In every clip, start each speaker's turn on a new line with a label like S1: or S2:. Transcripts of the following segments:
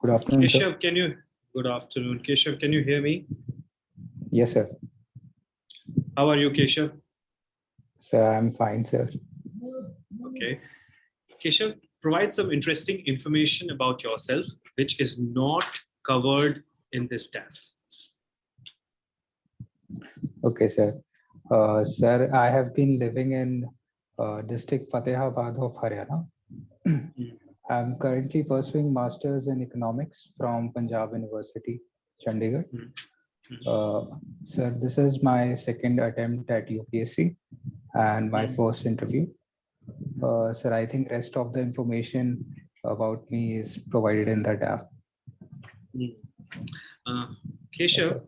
S1: Good afternoon, sir.
S2: Keshav, good afternoon. Keshav, can you hear me?
S1: Yes, sir.
S2: How are you, Keshav?
S1: Sir, I'm fine, sir.
S2: Okay. Keshav, provide some interesting information about yourself, which is not covered in this tab.
S1: Okay, sir. Sir, I have been living in district Fatehabad of Haryana. I'm currently pursuing Masters in Economics from Punjab University, Chandigarh. Sir, this is my second attempt at UPSC and my first interview. Sir, I think rest of the information about me is provided in the tab.
S2: Keshav,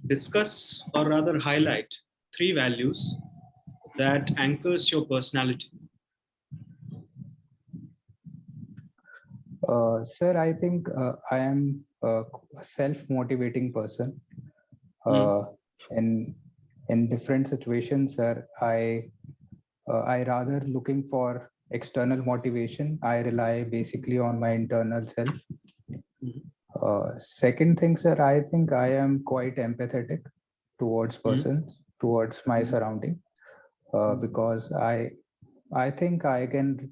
S2: discuss or rather highlight 3 values that anchors your personality.
S1: Sir, I think I am a self-motivating person. In different situations, sir, I rather looking for external motivation. I rely basically on my internal self. Second thing, sir, I think I am quite empathetic towards persons, towards my surrounding, because I think I can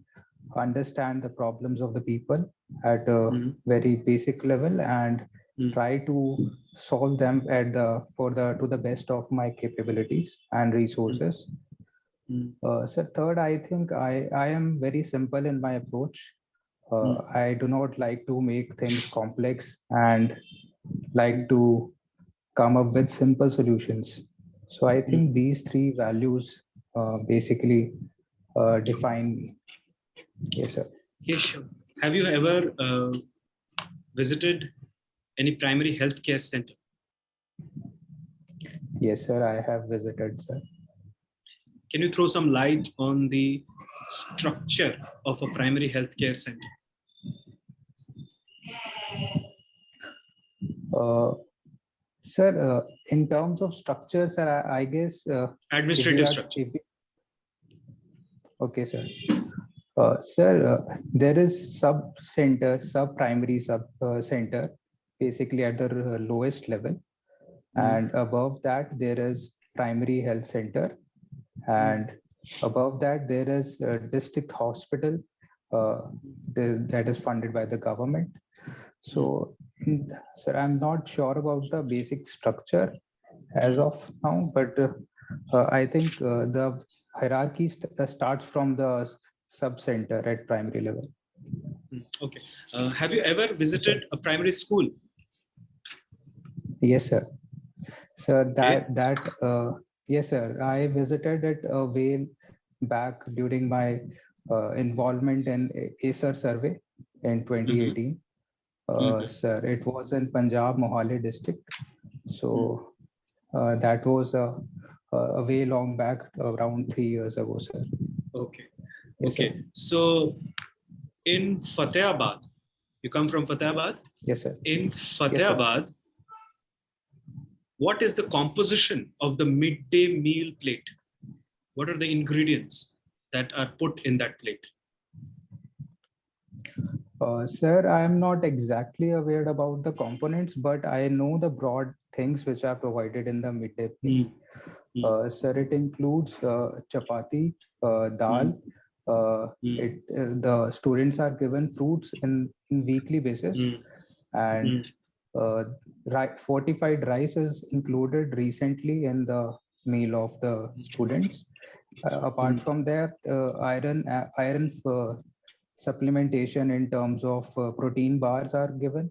S1: understand the problems of the people at a very basic level and try to solve them to the best of my capabilities and resources. So third, I think I am very simple in my approach. I do not like to make things complex and like to come up with simple solutions. So I think these 3 values basically define me. Yes, sir.
S2: Keshav, have you ever visited any primary healthcare center?
S1: Yes, sir, I have visited, sir.
S2: Can you throw some light on the structure of a primary healthcare center?
S1: Sir, in terms of structure, sir, I guess
S2: administrative structure.
S1: Okay, sir. Sir, there is sub-primary center, basically at the lowest level. And above that, there is primary health center. And above that, there is a district hospital that is funded by the government. So, sir, I'm not sure about the basic structure as of now, but I think the hierarchy starts from the sub-center at primary level.
S2: Okay. Have you ever visited a primary school?
S1: Yes, sir. Sir, yes, sir. I visited it a while back during my involvement in ASER survey in 2018. Sir, it was in Punjab, Mohali district. So that was a way long back, around 3 years ago, sir.
S2: Okay.
S1: Yes,
S2: okay.
S1: Sir.
S2: So in Fatehabad, you come from Fatehabad?
S1: Yes, sir.
S2: In Fatehabad, yes, what is the composition of the midday meal plate? What are the ingredients that are put in that plate?
S1: Sir, I am not exactly aware about the components, but I know the broad things which are provided in the midday meal. Sir, it includes chapati, dal. The students are given fruits in weekly basis, and fortified rice is included recently in the meal of the students. Apart from that, iron supplementation in terms of protein bars are given,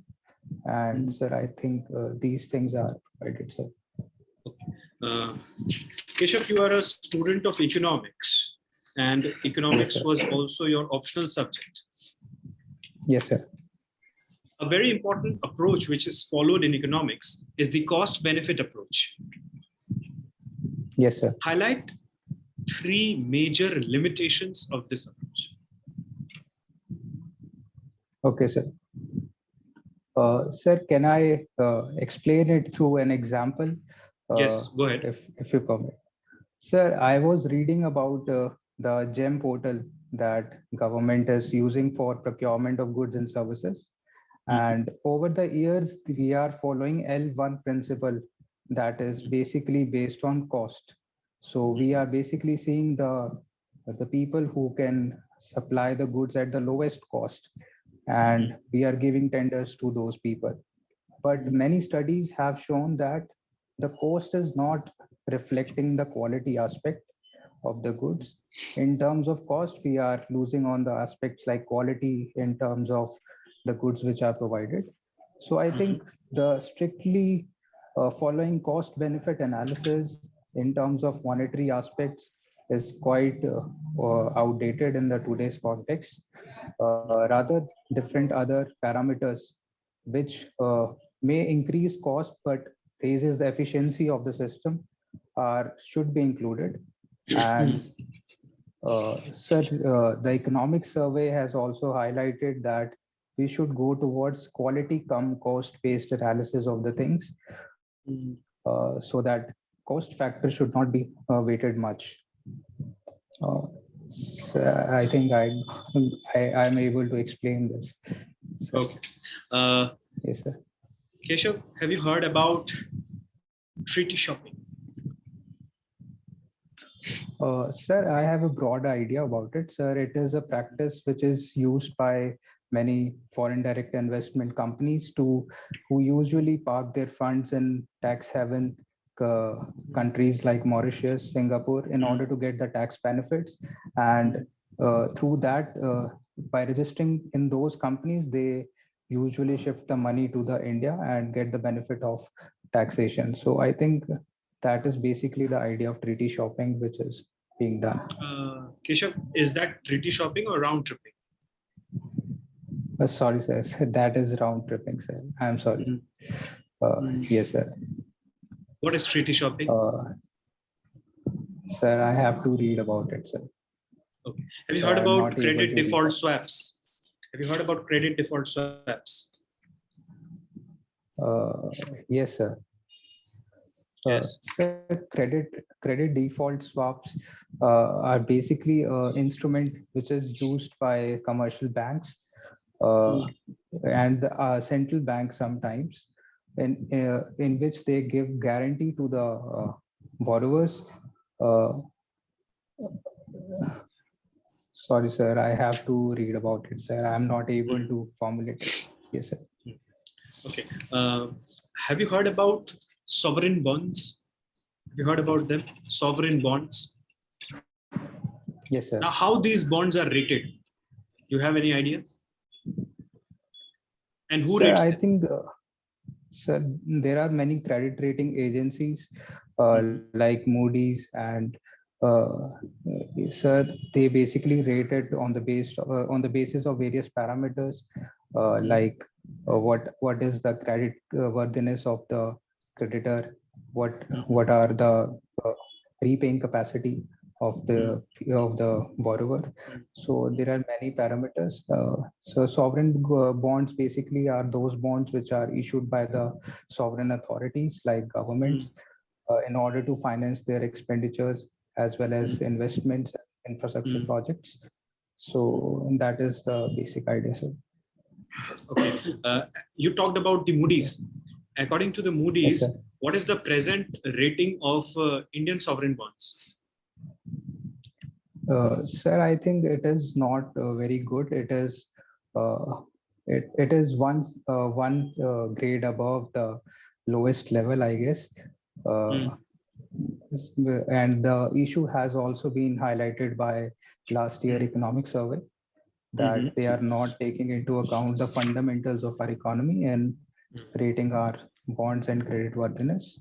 S1: and sir, I think these things are provided, sir.
S2: Keshav, you are a student of economics, and economics
S1: Yes,
S2: was also your optional subject.
S1: Yes, sir.
S2: A very important approach which is followed in economics is the cost-benefit approach.
S1: Yes, sir.
S2: Highlight 3 major limitations of this approach.
S1: Okay, sir. Sir, can I explain it through an example?
S2: Yes, go ahead.
S1: If you permit. Sir, I was reading about the GEM portal that government is using for procurement of goods and services. And over the years, we are following L1 principle that is basically based on cost. So we are basically seeing the people who can supply the goods at the lowest cost, and we are giving tenders to those people. But many studies have shown that the cost is not reflecting the quality aspect of the goods. In terms of cost, we are losing on the aspects like quality in terms of the goods which are provided. So I think the strictly following cost benefit analysis in terms of monetary aspects is quite outdated in the today's context. Rather, different other parameters which may increase cost but raises the efficiency of the system are should be included. And sir, the economic survey has also highlighted that we should go towards quality come cost based analysis of the things, so that cost factor should not be weighted much. So I think I'm able to explain this. Sir.
S2: Okay.
S1: Yes, sir.
S2: Keshav, have you heard about treaty shopping?
S1: Sir, I have a broad idea about it. Sir, it is a practice which is used by many foreign direct investment companies who usually park their funds in tax haven countries like Mauritius, Singapore, in order to get the tax benefits. And through that, by registering in those companies, they usually shift the money to the India and get the benefit of taxation. So I think that is basically the idea of treaty shopping, which is being done.
S2: Keshav, is that treaty shopping or round tripping?
S1: Sorry, sir. That is round tripping, sir. I'm sorry. Yes, sir.
S2: What is treaty shopping?
S1: Sir, I have to read about it, sir.
S2: Okay. Have you heard about credit default swaps? Have you heard about credit default swaps?
S1: Yes, sir.
S2: Yes.
S1: Sir, credit default swaps are basically an instrument which is used by commercial banks and central banks sometimes, in which they give guarantee to the borrowers. Sorry, sir, I have to read about it, sir. I'm not able to formulate it. Yes, sir.
S2: Okay. Have you heard about sovereign bonds? Have you heard about them? Sovereign bonds?
S1: Yes, sir.
S2: Now, how these bonds are rated? Do you have any idea? And who rates them?
S1: I think, sir, there are many credit rating agencies like Moody's, and sir, they basically rate it on the basis of various parameters, like what is the credit worthiness of the creditor, what are the repaying capacity of the borrower. So there are many parameters. So sovereign bonds basically are those bonds which are issued by the sovereign authorities like governments in order to finance their expenditures as well as investments, infrastructure projects. So that is the basic idea, sir.
S2: Okay. You talked about the Moody's. According to the Moody's,
S1: Yes,
S2: what is the present rating of Indian sovereign bonds?
S1: Sir, I think it is not very good. It is it is one grade above the lowest level, I guess. And the issue has also been highlighted by last year economic survey that they are not taking into account the fundamentals of our economy and rating our bonds and credit worthiness.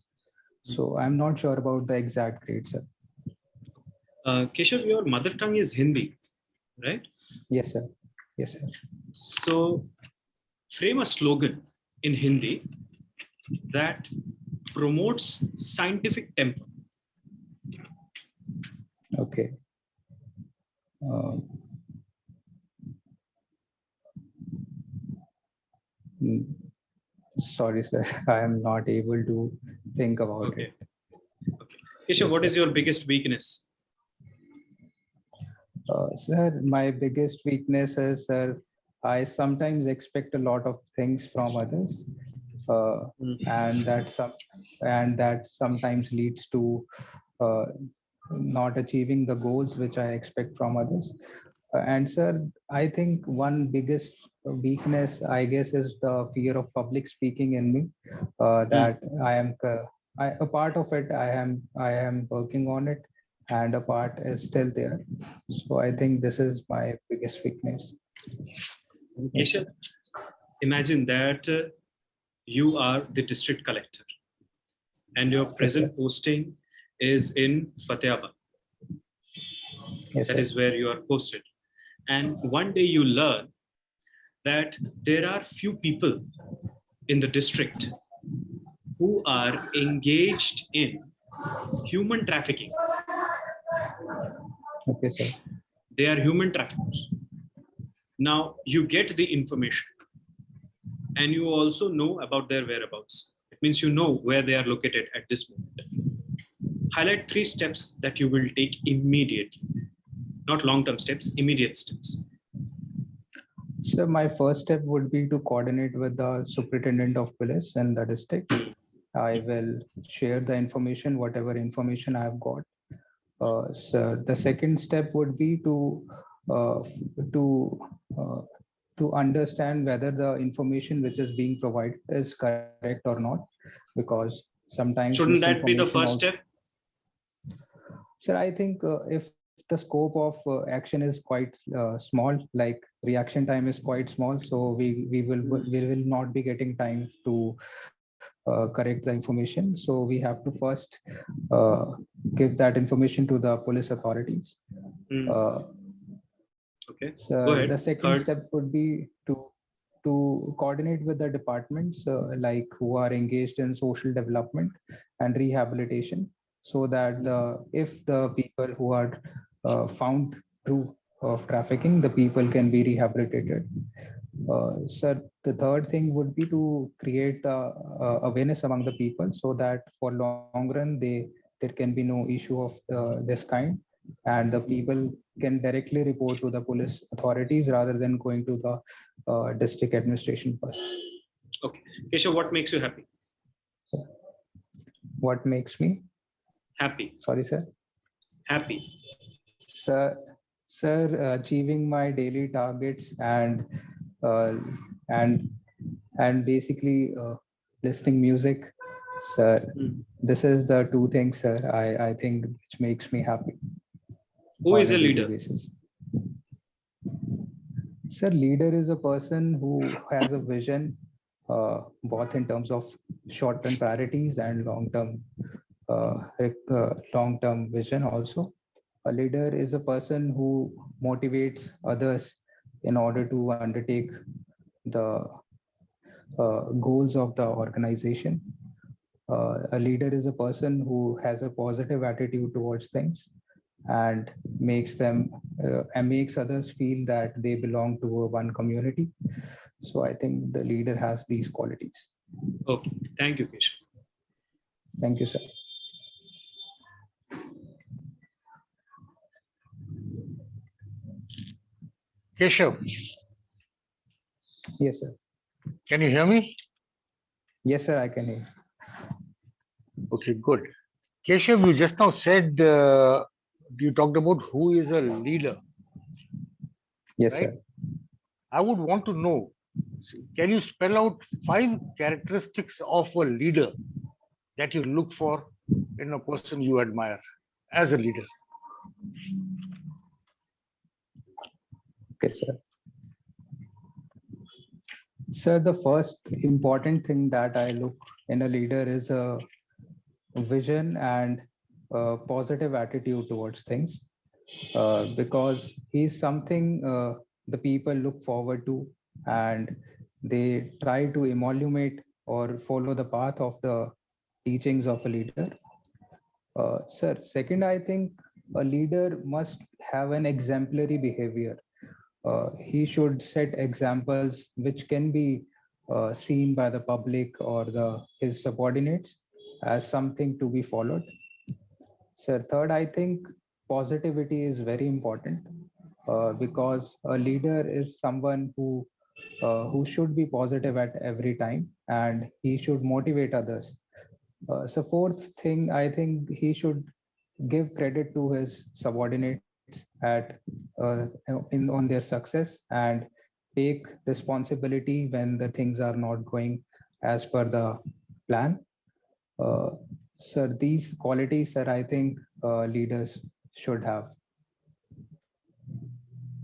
S1: So I'm not sure about the exact grade, sir.
S2: Keshav, your mother tongue is Hindi, right?
S1: Yes, sir. Yes, sir.
S2: So frame a slogan in Hindi that promotes scientific temper.
S1: Okay. Sorry, sir. I am not able to think about it.
S2: Okay. Keshav, what is your biggest weakness?
S1: Sir, my biggest weakness is, sir, I sometimes expect a lot of things from others, uh, and that sometimes leads to uh, not achieving the goals which I expect from others. And sir, I think one biggest weakness, I guess, is the fear of public speaking in me. That a part of it, I am working on it, and a part is still there. So I think this is my biggest weakness. Yes,
S2: Keshav,
S1: sir.
S2: imagine that you are the district collector and your
S1: Yes, sir.
S2: present posting is in Fatehabad.
S1: Yes,
S2: That
S1: sir.
S2: is where you are posted. And one day you learn that there are few people in the district who are engaged in human trafficking.
S1: Okay, sir.
S2: They are human traffickers. Now you get the information and you also know about their whereabouts. It means you know where they are located at this moment. Highlight 3 steps that you will take immediately. Not long-term steps, immediate steps.
S1: So my first step would be to coordinate with the superintendent of police in the district. I will share the information, whatever information I have got. So the second step would be uh, to uh, to understand whether the information which is being provided is correct or not, because sometimes
S2: Shouldn't that be the
S1: misinformation
S2: first
S1: also.
S2: step?
S1: So I think if the scope of action is quite small, like reaction time is quite small, so we will not be getting time to correct the information. So we have to first uh, give that information to the police authorities.
S2: Hmm.
S1: Uh,
S2: Okay, go
S1: so the
S2: ahead.
S1: second
S2: Third.
S1: step would be to coordinate with the departments like who are engaged in social development and rehabilitation, so that if the people who are found true of trafficking, the people can be rehabilitated. Sir, the third thing would be to create the awareness among the people, so that for long run there can be no issue of this kind, and the people can directly report to the police authorities rather than going to the district administration first.
S2: Okay. Keshav, what makes you happy?
S1: So, what makes me
S2: Happy.
S1: sorry, sir?
S2: Happy.
S1: Sir, achieving my daily targets uh, and basically listening music, sir.
S2: Hmm.
S1: This is the two things, sir, I think which makes me happy
S2: Who
S1: on
S2: is
S1: a
S2: a
S1: daily
S2: leader?
S1: basis. Sir, leader is a person who has a vision, both in terms of short-term priorities and long-term vision also. A leader is a person who motivates others in order to undertake the goals of the organization. A leader is a person who has a positive attitude towards things and makes others feel that they belong to one community. So I think the leader has these qualities.
S2: Okay. Thank you, Keshav.
S1: Thank you, sir.
S3: Keshav,
S1: Yes, sir.
S3: can you hear me?
S1: Yes, sir, I can hear.
S3: Okay, good. Keshav, you just now said you talked about who is a leader,
S1: Yes,
S3: right?
S1: sir.
S3: I would want to know, can you spell out 5 characteristics of a leader that you look for in a person you admire as a leader?
S1: Okay, sir. Sir, the first important thing that I look in a leader is a vision and a positive attitude towards things, because he's something the people look forward to, and they try to emulate or follow the path of the teachings of a leader. Sir, second, I think a leader must have an exemplary behavior. He should set examples which can be seen by the public or his subordinates as something to be followed. Sir, third, I think positivity is very important. because a leader is someone who should be positive at every time, and he should motivate others. So fourth thing, I think he should give credit to his subordinates at on their success, and take responsibility when the things are not going as per the plan. Uh, Sir, these qualities, sir, I think leaders should have.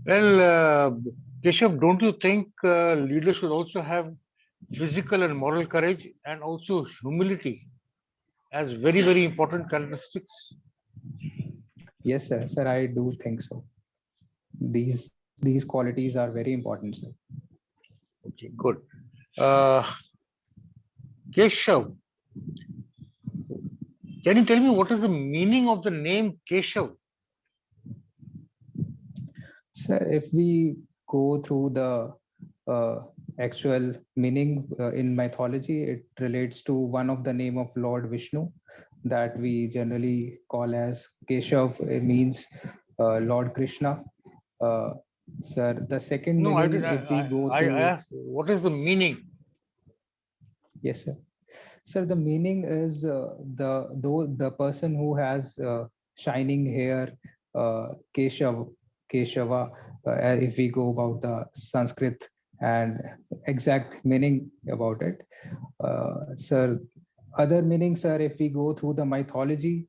S3: Well, Keshav, don't you think leaders should also have physical and moral courage and also humility as very, very important characteristics?
S1: Yes, sir. Sir, I do think so. These qualities are very important, sir.
S3: Okay, good. Keshav, can you tell me what is the meaning of the name Keshav?
S1: Sir, if we go through the actual meaning in mythology, it relates to one of the name of Lord Vishnu that we generally call as Keshav. It means Lord Krishna. Uh, Sir, the second
S3: No, I
S1: meaning,
S3: did.
S1: if we go
S3: I
S1: through,
S3: asked what is the meaning?
S1: yes, sir. Sir, the meaning is the person who has shining hair, Keshav, Keshava. If we go about the Sanskrit and exact meaning about it, sir. Other meanings, sir, if we go through the mythology,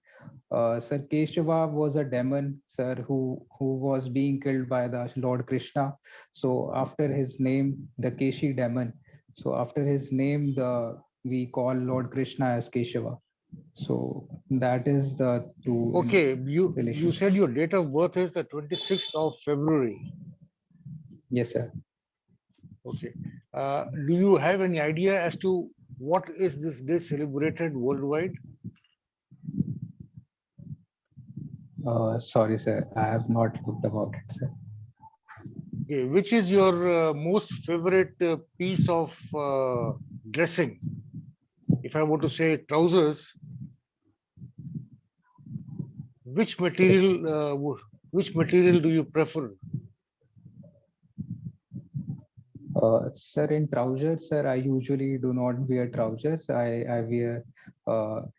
S1: Sir Keshava was a demon, sir, who was being killed by the Lord Krishna. So after his name, the Keshi demon. So after his name, the we call Lord Krishna as Keshava. So that is the two
S3: Okay, you
S1: relation.
S3: said your date of birth is the 26th of February.
S1: Yes, sir.
S3: Okay. Do you have any idea as to what is this day celebrated worldwide?
S1: Sorry, sir. I have not looked about it, sir.
S3: Okay. Which is your most favorite piece of dressing? If I were to say trousers, which material? Which material do you prefer?
S1: Sir, in trousers, sir, I usually do not wear trousers. I wear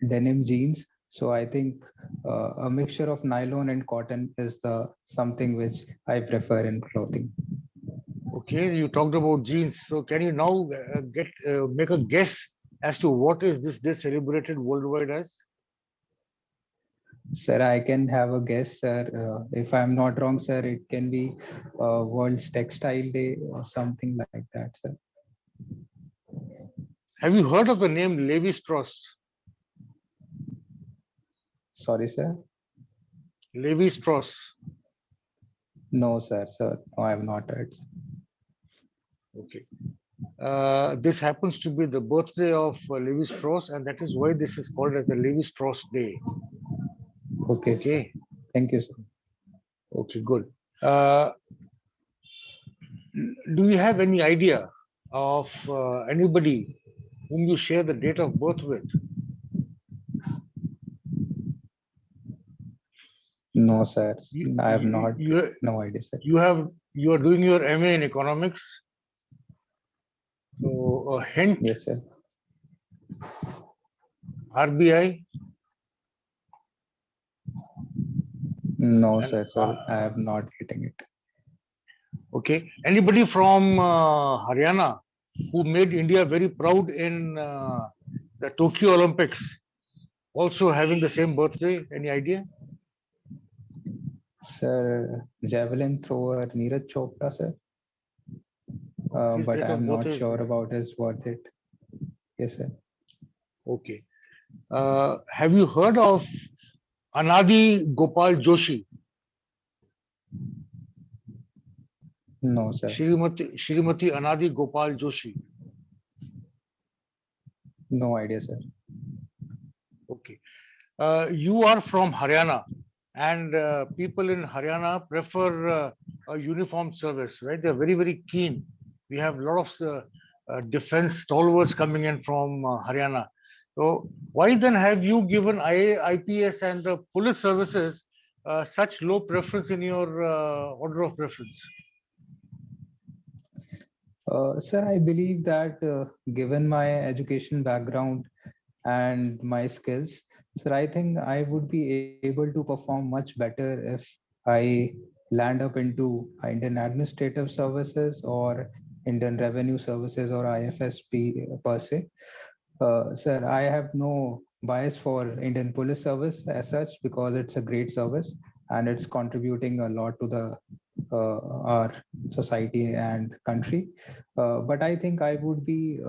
S1: denim jeans. So I think a mixture of nylon and cotton is the something which I prefer in clothing.
S3: Okay, you talked about jeans. So can you now make a guess as to what is this day celebrated worldwide as?
S1: Sir, I can have a guess, sir. If I'm not wrong, sir, it can be World's Textile Day or something like that, sir.
S3: Have you heard of the name Levi Strauss?
S1: Sorry, sir.
S3: Levi Strauss.
S1: No, sir. Sir, no, I have not heard.
S3: Okay. This happens to be the birthday of Levi Strauss, and that is why this is called as the Levi Strauss Day.
S1: Okay.
S3: Okay.
S1: Thank you, sir.
S3: Okay, good. Do you have any idea of anybody whom you share the date of birth with?
S1: No, sir. I have not.
S3: You,
S1: No idea, sir.
S3: you are doing your MA in economics. So a hint,
S1: Yes, sir.
S3: RBI.
S1: No,
S3: And,
S1: sir. Sir, I am not getting it.
S3: okay. Anybody from Haryana who made India very proud in the Tokyo Olympics, also having the same birthday? Any idea?
S1: Sir, javelin thrower Neeraj Chopra, sir.
S3: His
S1: But
S3: date of
S1: I'm
S3: birth
S1: not
S3: is
S1: sure about his worth it. Yes, sir.
S3: okay. Have you heard of Anadi Gopal Joshi?
S1: No, sir.
S3: Shrimati Anadi Gopal Joshi.
S1: No idea, sir.
S3: Okay. You are from Haryana, and people in Haryana prefer a uniform service, right? They're very, very keen. We have a lot of defense stalwarts coming in from Haryana. So why then have you given IPS and the police services such low preference in your order of preference?
S1: Sir, I believe that given my education background and my skills, sir, I think I would be able to perform much better if I land up into Indian Administrative Services or Indian Revenue Services or IFSP per se. Sir, I have no bias for Indian Police Service as such because it's a great service and it's contributing a lot to the our society and country. But I think I would be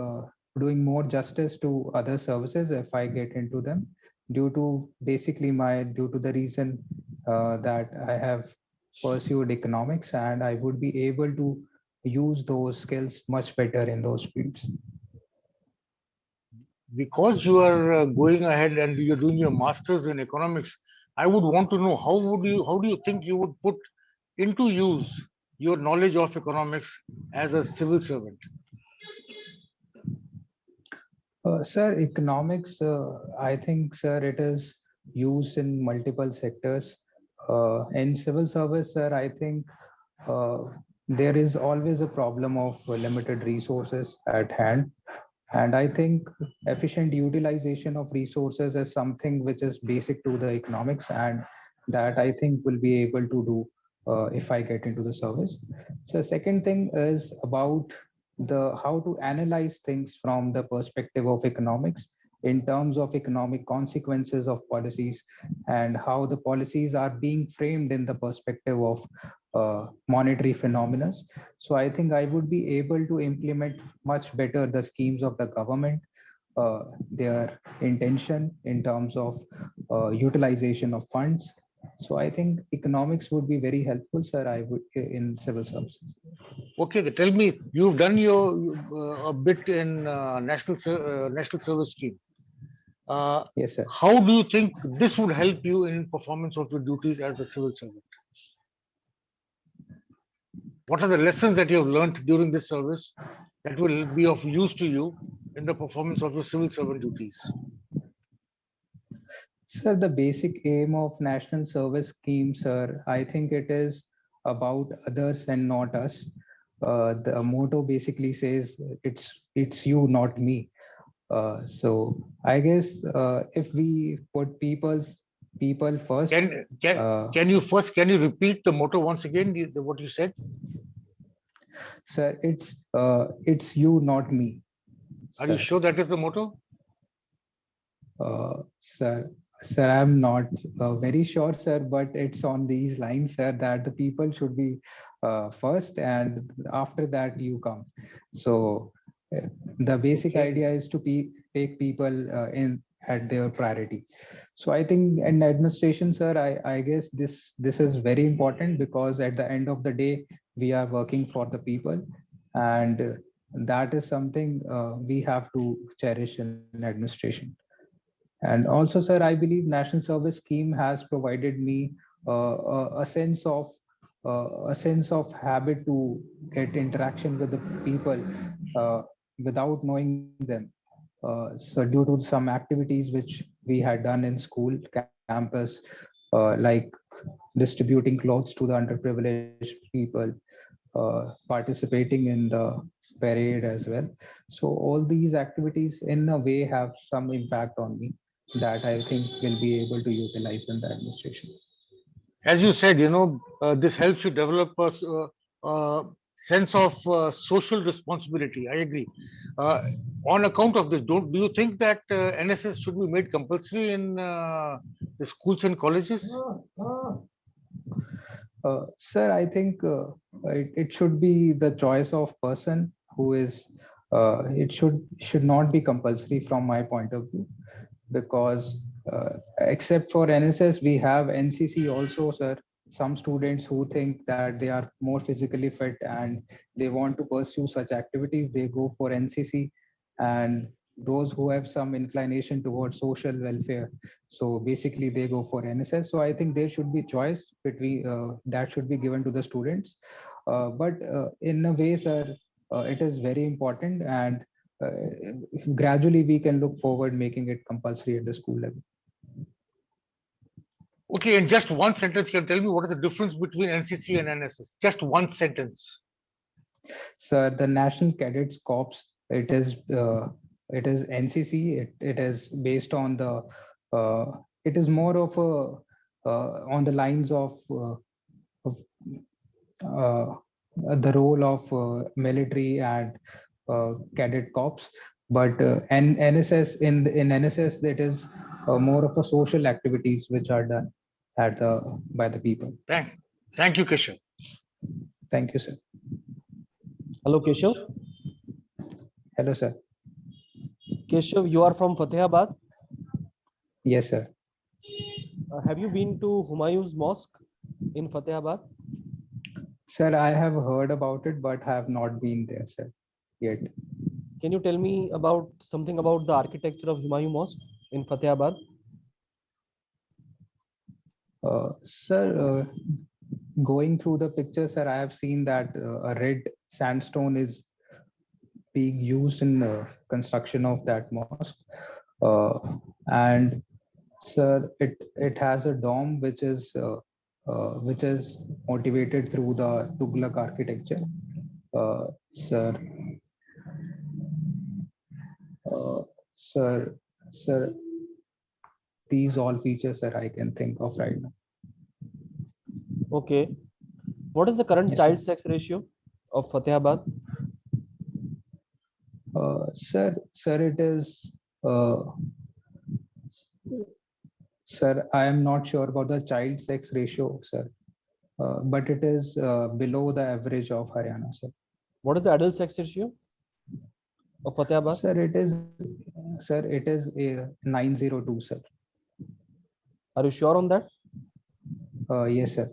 S1: doing more justice to other services if I get into them due to the reason that I have pursued economics and I would be able to use those skills much better in those fields.
S3: Because you are going ahead and you're doing your masters in economics, I would want to know how do you think you would put into use your knowledge of economics as a civil servant?
S1: Sir, economics, I think, sir, it is used in multiple sectors. In civil service, sir, I think uh, there is always a problem of limited resources at hand. And I think efficient utilization of resources is something which is basic to the economics and that I think will be able to do if I get into the service. So second thing is about the how to analyze things from the perspective of economics in terms of economic consequences of policies and how the policies are being framed in the perspective of monetary phenomena. So I think I would be able to implement much better the schemes of the government, their intention in terms of utilization of funds. So I think economics would be very helpful, sir. I would in civil services.
S3: Okay, tell me, you've done your a bit in national service scheme.
S1: Yes, sir.
S3: How do you think this would help you in performance of your duties as a civil servant? What are the lessons that you have learned during this service that will be of use to you in the performance of your civil servant duties?
S1: Sir, the basic aim of national service scheme, sir, I think it is about others and not us. The motto basically says it's you, not me. So I guess if we put people first,
S3: Can can
S1: uh,
S3: can you repeat the motto once again? What you said?
S1: sir, it's you, not me,
S3: Are you
S1: sir.
S3: sure that is the motto?
S1: Sir, sir, I'm not very sure, sir, but it's on these lines, sir, that the people should be first, and after that you come. So the basic
S3: Okay.
S1: idea is to take people in at their priority. So I think in administration, sir, I guess this is very important because at the end of the day, we are working for the people, and that is something we have to cherish in administration. And also, sir, I believe national service scheme has provided me a sense of habit to get interaction with the people uh, without knowing them. So due to some activities which we had done in school campus, like distributing clothes to the underprivileged people, participating in the parade as well. So all these activities in a way have some impact on me that I think will be able to utilize in the administration.
S3: As you said, this helps you develop a sense of social responsibility. I agree. Uh, on account of this, do you think that NSS should be made compulsory in the schools and colleges?
S1: Sir, I think it should be the choice of person who is. It should not be compulsory from my point of view because except for NSS, we have NCC also, sir. Some students who think that they are more physically fit and they want to pursue such activities, they go for NCC. And those who have some inclination towards social welfare, so basically they go for NSS. So I think there should be choice between that should be given to the students. But in a way, sir, it is very important and uh, gradually we can look forward making it compulsory at the school level.
S3: Okay, in just one sentence, you can tell me what is the difference between NCC and NSS? Just one sentence.
S1: Sir, the National Cadets Corps, it is NCC. It is based on the it is more of a on the lines of the role of military and cadet corps. But NSS in NSS, that is more of a social activities which are done at the by the people.
S3: Thank you, Keshav.
S1: Thank you, sir.
S4: Hello, Keshav.
S1: Hello, sir.
S4: Keshav, you are from Fatehabad.
S1: Yes, sir.
S4: Have you been to Humayun's Mosque in Fatehabad?
S1: Sir, I have heard about it, but have not been there, sir, yet.
S4: Can you tell me about something about the architecture of Humayun Mosque in Fatehabad?
S1: Sir, going through the picture, sir, I have seen that a red sandstone is being used in the construction of that mosque. And sir, it has a dome which is motivated through the Tughlaq architecture. Sir, sir, these all features that I can think of right now.
S4: Okay. What is the current
S1: Yes,
S4: child
S1: sir.
S4: sex ratio of Fatehabad?
S1: Sir, it is. Sir, I am not sure about the child sex ratio, sir, but it is below the average of Haryana, sir.
S4: What is the adult sex ratio of Fatehabad?
S1: Sir, it is a 902, sir.
S4: Are you sure on that?
S1: Yes, sir.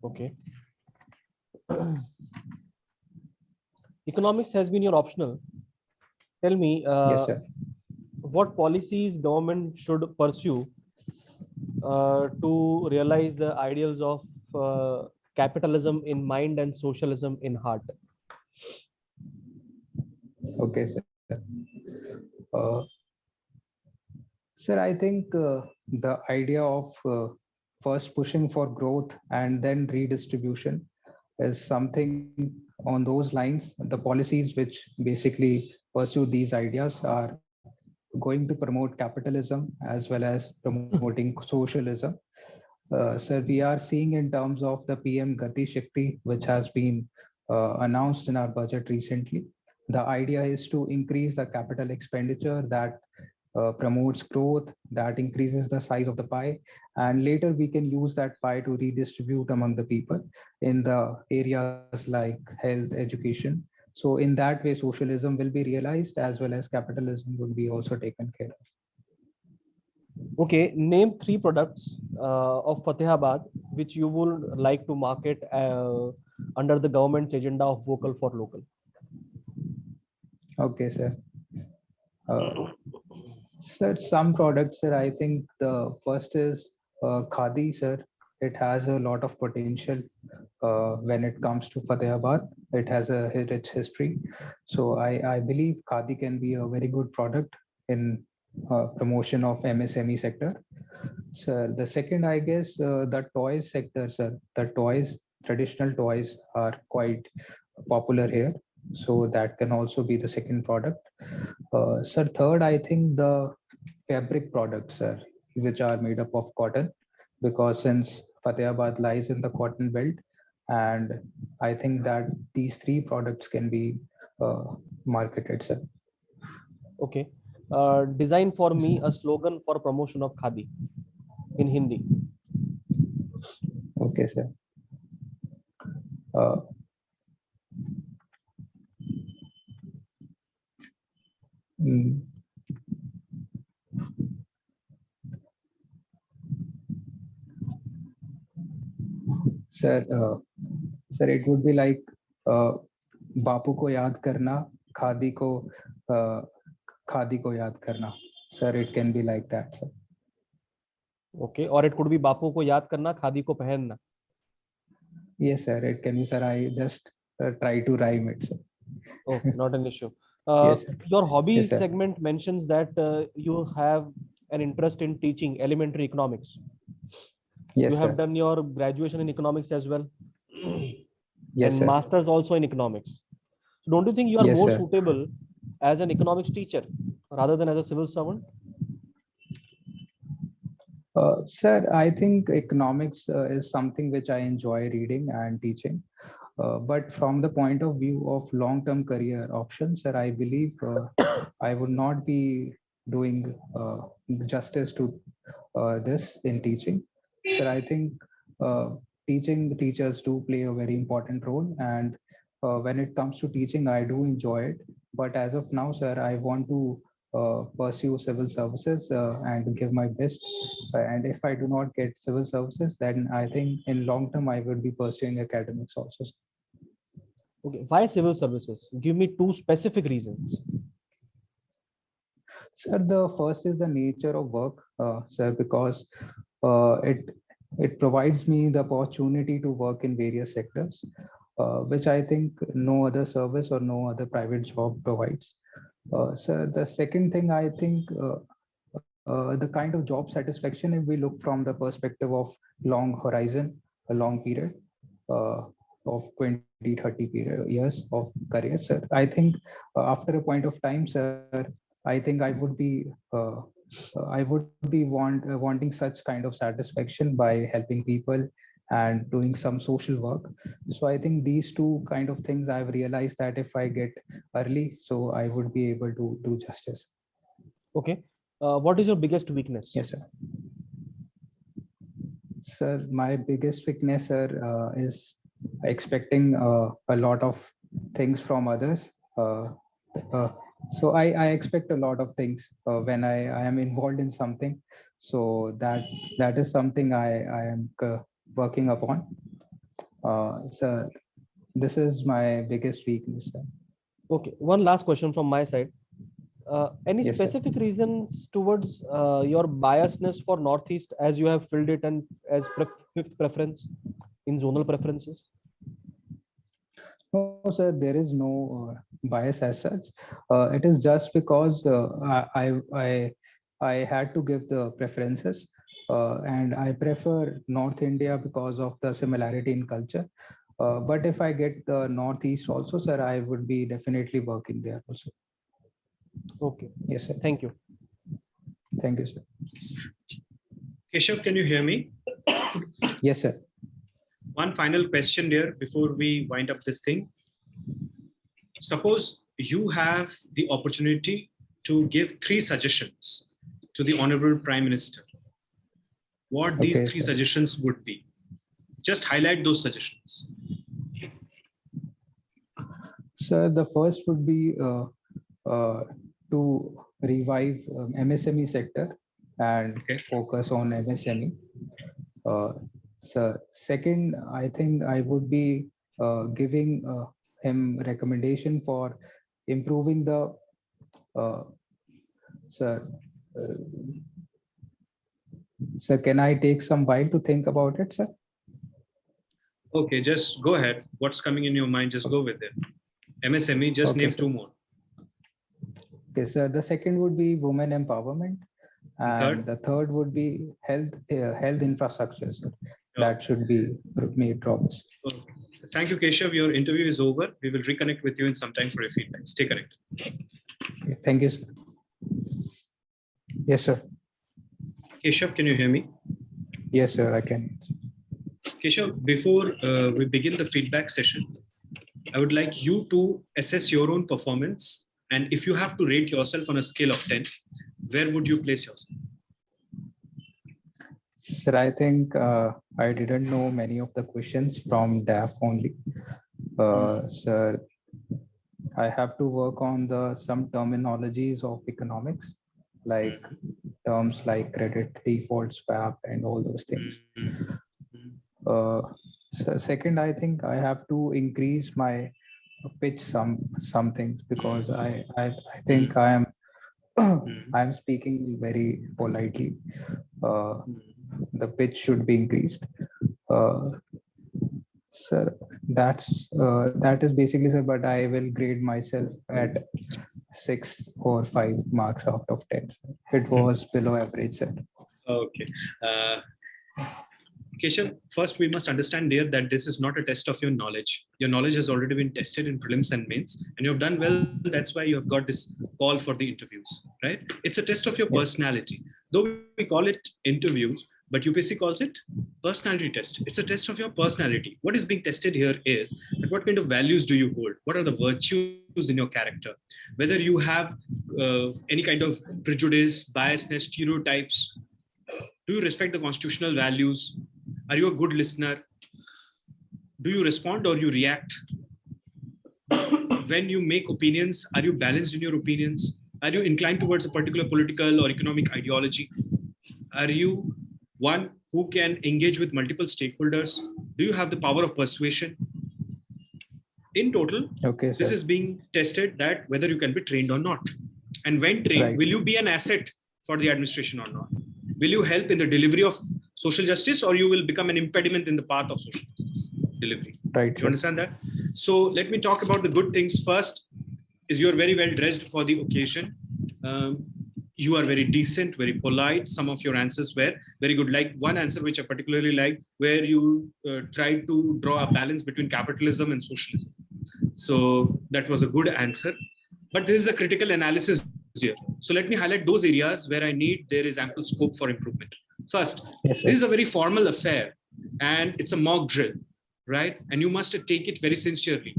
S4: Okay. Economics has been your optional. Tell me,
S1: Yes, sir.
S4: what policies government should pursue to realize the ideals of capitalism in mind and socialism in heart?
S1: Okay, sir. Uh, Sir, I think the idea of first pushing for growth and then redistribution is something on those lines. The policies which basically pursue these ideas are going to promote capitalism as well as promoting socialism. Sir, we are seeing in terms of the PM Gati Shakti, which has been announced in our budget recently. The idea is to increase the capital expenditure that promotes growth, that increases the size of the pie, and later we can use that pie to redistribute among the people in the areas like health, education. So in that way, socialism will be realized as well as capitalism will be also taken care of.
S4: Okay, name 3 products of Fatehabad which you would like to market under the government's agenda of vocal for local.
S1: Okay, sir. Sir, some products, sir, I think the first is Khadi, sir. It has a lot of potential when it comes to Fatehabad. It has a rich history. So I believe Khadi can be a very good product in promotion of MSME sector. Sir, the second, I guess, the toys sector, sir. The toys, traditional toys are quite popular here. So that can also be the second product. Sir, third, I think the fabric products, sir, which are made up of cotton, because since Fatehabad lies in the cotton belt, and I think that these 3 products can be marketed, sir.
S4: Okay. Design for me a slogan for promotion of Khadi in Hindi.
S1: Okay, sir. Uh, mm, Sir, sir, it would be like बापू को याद करना, खादी को खादी को याद करना. Sir, it can be like that, sir.
S4: Okay, or it could be बापू को याद करना, खादी को पहनना.
S1: Yes, sir, it can be, sir. I just try to rhyme it, sir.
S4: Oh, not an issue.
S1: Yes, sir.
S4: Your hobbies
S1: Yes, sir.
S4: segment mentions that you have an interest in teaching elementary economics.
S1: Yes,
S4: You have
S1: sir.
S4: done your graduation in economics as well,
S1: Yes,
S4: and
S1: sir.
S4: masters also in economics. So don't you think you are
S1: Yes,
S4: more
S1: sir.
S4: suitable as an economics teacher rather than as a civil servant?
S1: Sir, I think economics is something which I enjoy reading and teaching. But from the point of view of long-term career options, sir, I believe I would not be doing justice to this in teaching. Sir, I think uh, teachers do play a very important role. And when it comes to teaching, I do enjoy it. But as of now, sir, I want to pursue civil services and give my best. And if I do not get civil services, then I think in long term, I would be pursuing academics also.
S4: Okay, why civil services? Give me two specific reasons.
S1: Sir, the first is the nature of work, sir, because it provides me the opportunity to work in various sectors, which I think no other service or no other private job provides. Sir, the second thing I think the kind of job satisfaction, if we look from the perspective of long horizon, a long period of 20, 30 years of career, sir, I think after a point of time, sir, I think I would be wanting such kind of satisfaction by helping people and doing some social work. So I think these two kind of things I've realized that if I get early, so I would be able to do justice.
S4: Okay, what is your biggest weakness?
S1: Yes, sir. Sir, my biggest weakness, sir, is expecting a lot of things from others. Uh, uh, so I expect a lot of things when I am involved in something. So that is something I am working upon. So this is my biggest weakness, sir.
S4: Okay, one last question from my side. Any
S1: Yes, sir.
S4: specific reasons towards your biasness for Northeast as you have filled it and as fifth preference in zonal preferences?
S1: No, sir, there is no bias as such. It is just because I had to give the preferences, and I prefer North India because of the similarity in culture. But if I get the Northeast also, sir, I would be definitely working there also.
S4: Okay,
S1: Yes, sir.
S4: thank you.
S1: Thank you, sir.
S2: Keshav, can you hear me?
S1: Yes, sir.
S2: One final question there before we wind up this thing. Suppose you have the opportunity to give 3 suggestions to the Honorable Prime Minister. What these
S1: Okay,
S2: 3
S1: sir.
S2: suggestions would be. Just highlight those suggestions.
S1: Sir, the first would be to revive MSME sector and focus on MSME. So second, I think I would be giving him recommendation for improving the sir. Sir, can I take some while to think about it, sir?
S2: Okay, just go ahead. What's coming in your mind, just go with it. MSME, just
S1: Okay,
S2: name
S1: sir.
S2: 2 more.
S1: Okay, sir. The second would be women empowerment, and the third would be health infrastructure, sir. That should be made robust.
S2: Okay. Thank you, Keshav. Your interview is over. We will reconnect with you in some time for your feedback. Stay connected.
S1: Okay, thank you, sir. Yes, sir.
S2: Keshav, can you hear me?
S1: Yes, sir, I can.
S2: Keshav, before we begin the feedback session, I would like you to assess your own performance. And if you have to rate yourself on a scale of 10, where would you place yourself?
S1: Sir, I think I didn't know many of the questions from DAF only. Sir, I have to work on some terminologies of economics, like terms like credit, default, swap, and all those things. So second, I think I have to increase my pitch some things because I think I am speaking very politely. The pitch should be increased. Sir, that is basically, sir. But I will grade myself at 6 or 5 marks out of 10. It was below average, sir.
S2: Okay. Keshav, first we must understand here that this is not a test of your knowledge. Your knowledge has already been tested in prelims and mains, and you have done well. That's why you have got this call for the interviews, right? It's a test of your personality. Though we call it interviews, but UPSC calls it personality test. It's a test of your personality. What is being tested here is that what kind of values do you hold? What are the virtues in your character? Whether you have any kind of prejudice, biasness, stereotypes. Do you respect the constitutional values? Are you a good listener? Do you respond or you react? When you make opinions, are you balanced in your opinions? Are you inclined towards a particular political or economic ideology? Are you one who can engage with multiple stakeholders? Do you have the power of persuasion? In total, this is being tested that whether you can be trained or not. And when trained, will you be an asset for the administration or not? Will you help in the delivery of social justice, or you will become an impediment in the path of social justice delivery?
S1: Right.
S2: Do you understand that? So let me talk about the good things first. Is you're very well dressed for the occasion. You are very decent, very polite. Some of your answers were very good. Like one answer which I particularly like, where you tried to draw a balance between capitalism and socialism. So that was a good answer. But this is a critical analysis here. So let me highlight those areas where there is ample scope for improvement. First, this is a very formal affair and it's a mock drill, right? And you must take it very sincerely.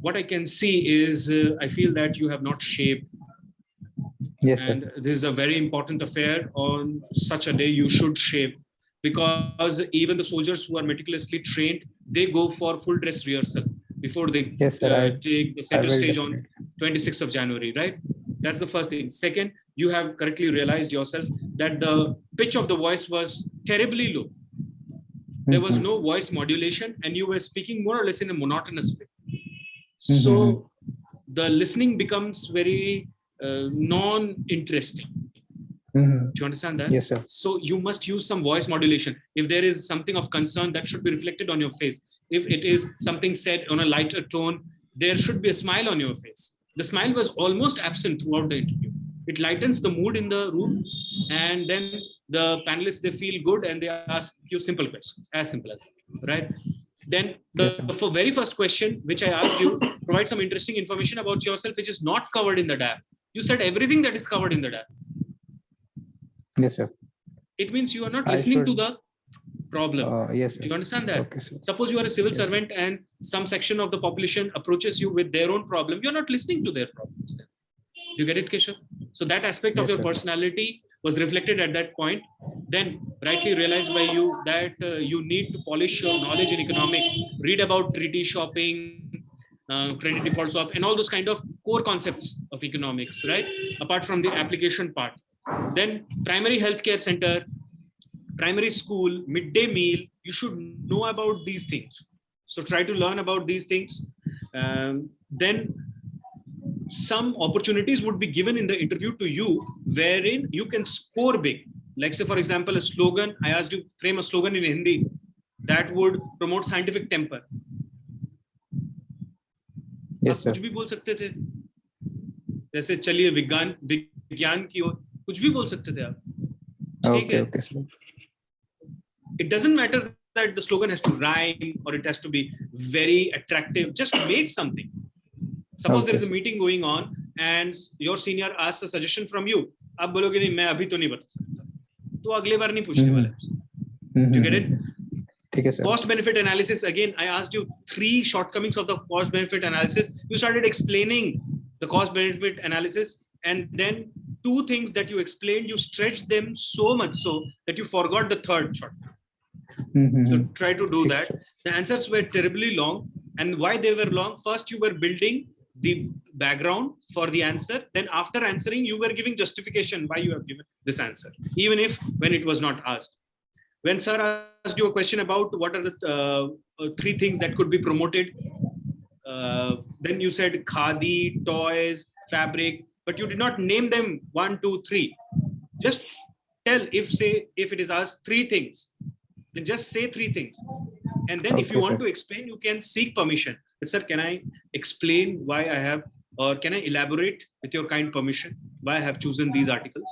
S2: What I can see is, I feel that you have not shaved.
S1: Yes,
S2: and
S1: sir.
S2: this is a very important affair. On such a day, you should shave, because even the soldiers who are meticulously trained, they go for full dress rehearsal before they take the center stage on 26th of January, right? That's the first thing. Second, you have correctly realized yourself that the pitch of the voice was terribly low. There was no voice modulation and you were speaking more or less in a monotonous way. So the listening becomes very non-interesting. Do you understand that?
S1: Yes, sir.
S2: So you must use some voice modulation. If there is something of concern, that should be reflected on your face. If it is something said on a lighter tone, there should be a smile on your face. The smile was almost absent throughout the interview. It lightens the mood in the room, and then the panelists, they feel good and they ask you simple questions, as simple as that, right? Then the very first question, which I asked you, provide some interesting information about yourself, which is not covered in the DAF. You said everything that is covered in the DAF.
S1: Yes, sir.
S2: It means you are not listening to the problem.
S1: Yes, sir.
S2: Do you understand that?
S1: Okay, sir.
S2: Suppose you are a civil servant and some section of the population approaches you with their own problem. You're not listening to their problems then. You get it, Keshav? So that aspect of your personality was reflected at that point. Then rightly realized by you that you need to polish your knowledge in economics, read about treaty shopping, credit default swap, and all those kind of core concepts of economics, right? Apart from the application part. Then primary healthcare center, primary school, midday meal, you should know about these things. So try to learn about these things. Then some opportunities would be given in the interview to you wherein you can score big. Like say, for example, a slogan. I asked you frame a slogan in Hindi that would promote scientific temper.
S1: Yes, sir.
S2: कुछ भी बोल सकते थे. जैसे चलिए विज्ञान की ओर कुछ भी बोल सकते थे आप.
S1: Okay, okay, sir.
S2: It doesn't matter that the slogan has to rhyme or it has to be very attractive. Just make something. Suppose there is a meeting going on and your senior asks a suggestion from you. आप बोलोगे नहीं मैं अभी तो नहीं बता सकता. तो अगले बार नहीं पूछने वाले आपसे. Do you get it?
S1: Okay, sir.
S2: Cost benefit analysis. Again, I asked you 3 shortcomings of the cost benefit analysis. You started explaining the cost benefit analysis, and then 2 things that you explained, you stretched them so much so that you forgot the 3rd shortcut. So try to do that. The answers were terribly long, and why they were long? First, you were building the background for the answer. Then after answering, you were giving justification why you have given this answer, even if when it was not asked. When sir asked you a question about what are the 3 things that could be promoted, then you said khadi, toys, fabric, but you did not name them 1, 2, 3. Just tell if it is asked 3 things, then just say 3 things. And then if you want to explain, you can seek permission. Sir, can I explain why I have or can I elaborate with your kind permission why I have chosen these articles?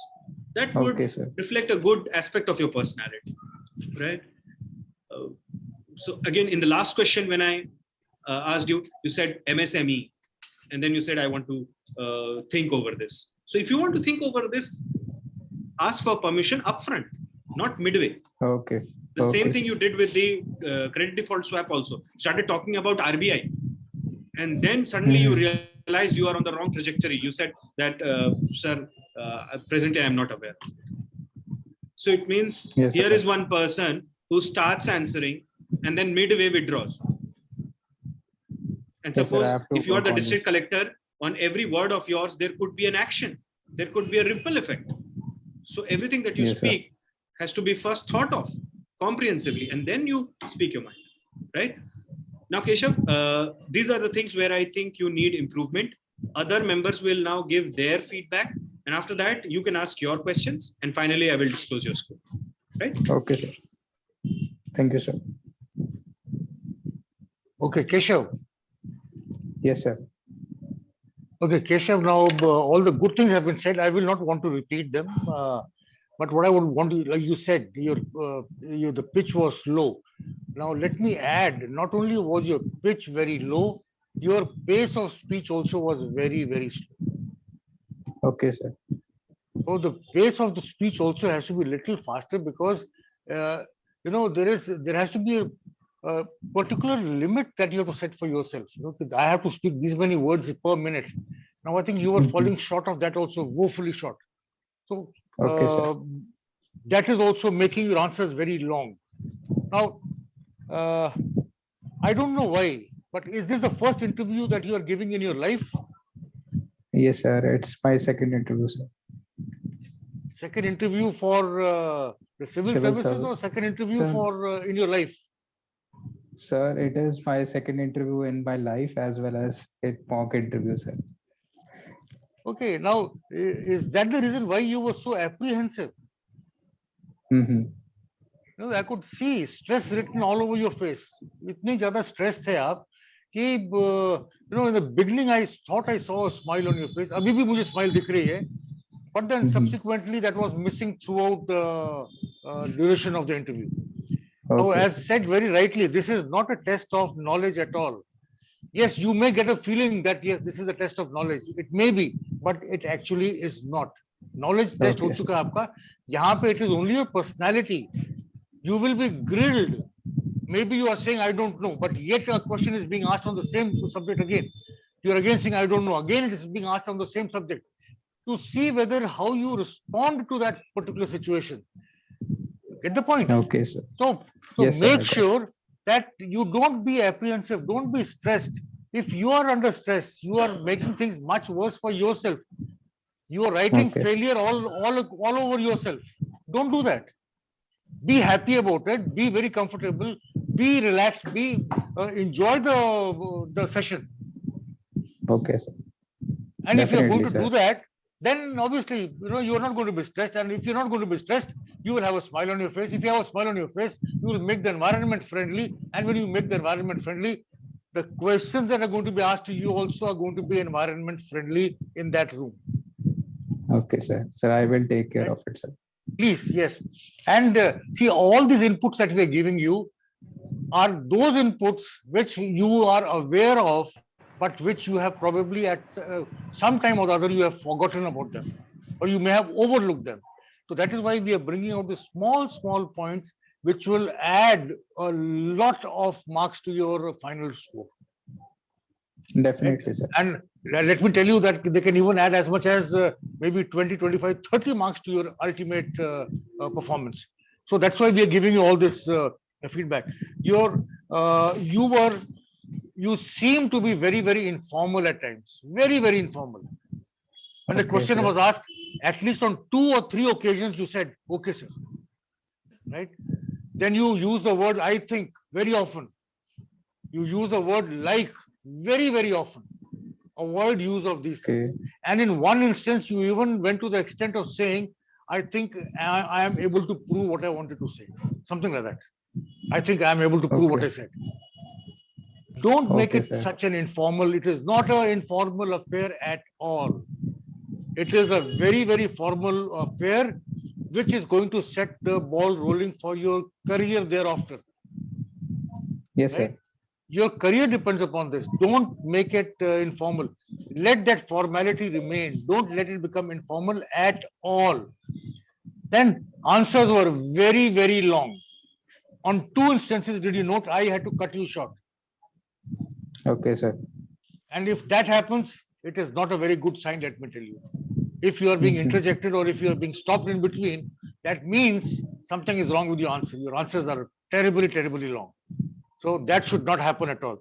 S2: That would
S1: Okay, sir.
S2: reflect a good aspect of your personality, right? So again, in the last question, when I asked you, you said MSME, and then you said, I want to think over this. So if you want to think over this, ask for permission upfront, not midway.
S1: Okay.
S2: The
S1: Okay,
S2: same thing
S1: sir.
S2: you did with the credit default swap also. Started talking about RBI, and then suddenly you realized you are on the wrong trajectory. You said that, sir, presently I am not aware. So it means
S1: Yes,
S2: here
S1: sir.
S2: is one person who starts answering and then midway withdraws. And
S1: Yes, sir, I
S2: suppose
S1: have to
S2: if you are
S1: work
S2: the
S1: on
S2: district
S1: this.
S2: collector, on every word of yours, there could be an action. There could be a ripple effect. So everything that you
S1: Yes, sir.
S2: speak has to be first thought of comprehensively, and then you speak your mind, right? Now, Keshav, these are the things where I think you need improvement. Other members will now give their feedback, and after that, you can ask your questions, and finally, I will disclose your score, right?
S1: Okay, sir. Thank you, sir.
S3: Okay, Keshav.
S1: Yes, sir.
S3: Okay, Keshav, now all the good things have been said. I will not want to repeat them. But what I would want to, like you said, the pitch was low. Now let me add, not only was your pitch very low, your pace of speech also was very, very slow.
S1: Okay, sir.
S3: So the pace of the speech also has to be a little faster because there has to be a particular limit that you have to set for yourself. I have to speak these many words per minute. Now I think you were falling short of that also, woefully short. So
S1: Okay, sir.
S3: that is also making your answers very long. Now I don't know why, but is this the first interview that you are giving in your life?
S1: Yes, sir. It's my second interview, sir.
S3: Second interview for the civil services
S1: service.
S3: or second interview
S1: Sir.
S3: for in your life?
S1: Sir, it is my second interview in my life as well as a mock interview, sir.
S3: Okay, now is that the reason why you were so apprehensive? I could see stress written all over your face. इतने ज़्यादा stressed थे आप कि in the beginning I thought I saw a smile on your face. अभी भी मुझे smile दिख रही है. But then subsequently that was missing throughout the duration of the interview. Now, as said very rightly, this is not a test of knowledge at all. Yes, you may get a feeling that yes, this is a test of knowledge. It may be, but it actually is not. Knowledge test हो चुका है आपका. यहाँ पे it is only your personality. You will be grilled. Maybe you are saying I don't know, but yet a question is being asked on the same subject again. You are again saying I don't know. Again, it is being asked on the same subject to see whether how you respond to that particular situation. Get the point?
S1: Okay, sir.
S3: So
S1: yes,
S3: make
S1: sir,
S3: sure that you don't be apprehensive, don't be stressed. If you are under stress, you are making things much worse for yourself. You are writing failure all over yourself. Don't do that. Be happy about it. Be very comfortable. Be relaxed. Enjoy the session.
S1: Okay, sir.
S3: And
S1: Definitely,
S3: if you are going to
S1: sir.
S3: do that, then obviously, you are not going to be stressed. And if you're not going to be stressed, you will have a smile on your face. If you have a smile on your face, you will make the environment friendly. And when you make the environment friendly, the questions that are going to be asked to you also are going to be environment friendly in that room.
S1: Okay, sir. Sir, I will take care of it, sir.
S3: Please, yes. And see, all these inputs that we are giving you are those inputs which you are aware of, but which you have probably at some time or the other you have forgotten about them, or you may have overlooked them. So that is why we are bringing out the small points which will add a lot of marks to your final score.
S1: Definitely, right? Sir.
S3: And let me tell you that they can even add as much as maybe 20, 25, 30 marks to your ultimate performance. So that's why we are giving you all this feedback. You seem to be very, very informal at times. Very, very informal. When the question was asked, at least on 2 or 3 occasions, you said, okay, sir. Right? Then you use the word I think very often. You use the word like very, very often. Avoid use of these things. And in one instance, you even went to the extent of saying, I think I am able to prove what I wanted to say. Something like that. I think I am able to prove what I said. Don't make
S1: Okay,
S3: it
S1: sir.
S3: such an informal. It is not an informal affair at all. It is a very, very formal affair, which is going to set the ball rolling for your career thereafter.
S1: Yes,
S3: Right?
S1: sir.
S3: Your career depends upon this. Don't make it informal. Let that formality remain. Don't let it become informal at all. Then answers were very, very long. On 2 instances, did you note, I had to cut you short.
S1: Okay, sir.
S3: And if that happens, it is not a very good sign, let me tell you. If you are being interjected or if you are being stopped in between, that means something is wrong with your answer. Your answers are terribly, terribly long. So that should not happen at all.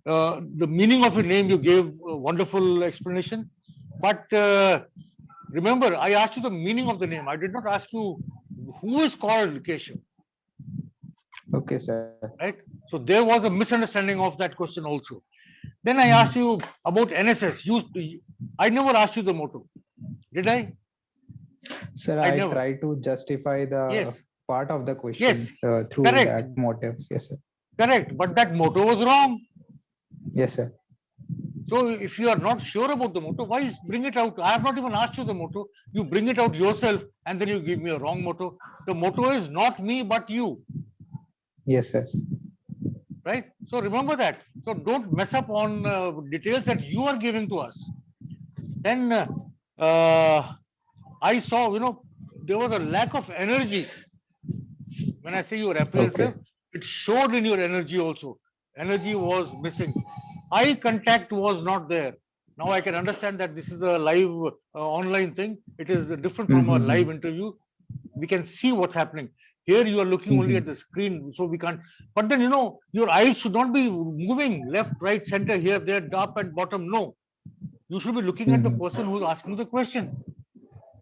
S3: The meaning of your name, you gave a wonderful explanation. But remember, I asked you the meaning of the name. I did not ask you who is called Keshav.
S1: Okay, sir.
S3: Right? So there was a misunderstanding of that question also. Then I asked you about NSS. I never asked you the motto. Did I?
S1: Sir,
S3: I
S1: I
S3: never.
S1: try to justify the
S3: Yes.
S1: part of the question
S3: Yes.
S1: through
S3: Correct.
S1: that motives. Yes, sir.
S3: Correct. But that motto was wrong.
S1: Yes, sir.
S3: So if you are not sure about the motto, why bring it out? I have not even asked you the motto. You bring it out yourself and then you give me a wrong motto. The motto is not me, but you.
S1: Yes, sir.
S3: Right? So remember that. So don't mess up on details that you are giving to us. Then I saw, there was a lack of energy. When I say you were apprehensive, it showed in your energy also. Energy was missing. Eye contact was not there. Now I can understand that this is a live online thing. It is different from a live interview. We can see what's happening. Here you are looking only at the screen, so we can't. But then, your eyes should not be moving left, right, center, here, there, up and bottom. No. You should be looking at the person who's asking the question.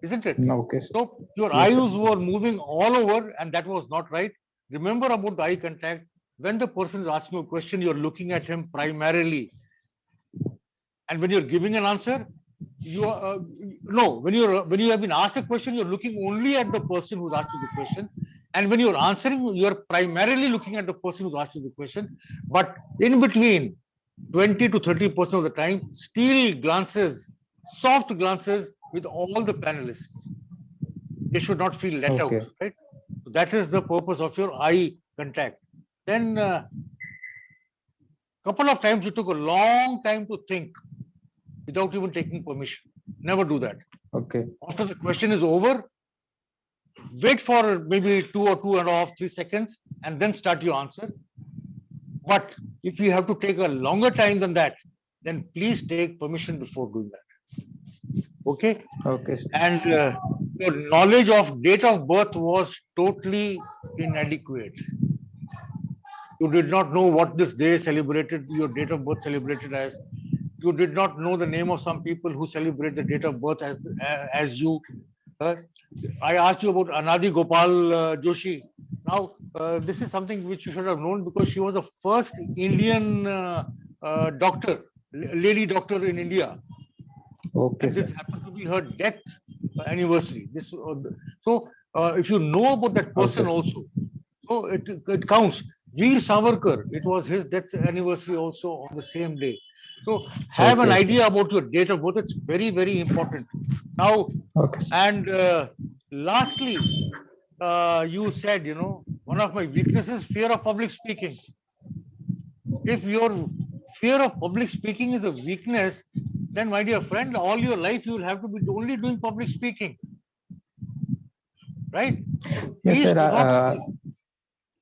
S3: Isn't it?
S1: Okay, sir.
S3: So your
S1: Yes,
S3: eyes
S1: sir.
S3: were moving all over and that was not right. Remember about the eye contact. When the person is asking you a question, you're looking at him primarily. And when you're giving an answer, you are, no, when you have been asked a question, you're looking only at the person who's asked you the question. And when you're answering, you're primarily looking at the person who's asked you the question. But in between, 20 to 30% of the time, steal glances, soft glances with all the panelists. They should not feel let out, right? So that is the purpose of your eye contact. Then couple of times you took a long time to think without even taking permission. Never do that.
S1: Okay.
S3: After the question is over, wait for maybe 2 or 2.5, 3 seconds and then start your answer. But if you have to take a longer time than that, then please take permission before doing that. Okay?
S1: Okay.
S3: And your knowledge of date of birth was totally inadequate. You did not know what this day celebrated, your date of birth celebrated as. You did not know the name of some people who celebrate the date of birth as you. I asked you about Anadi Gopal Joshi. Now, this is something which you should have known because she was the first Indian doctor, lady doctor in India.
S1: Okay.
S3: And this happened to be her death anniversary. So if you know about that person also, so it counts. Veer Savarkar, it was his death anniversary also on the same day. So have an idea about your date of birth. It's very, very important. Now, and lastly, you said, one of my weaknesses, fear of public speaking. If your fear of public speaking is a weakness, then my dear friend, all your life you will have to be only doing public speaking. Right?
S1: Yes, sir.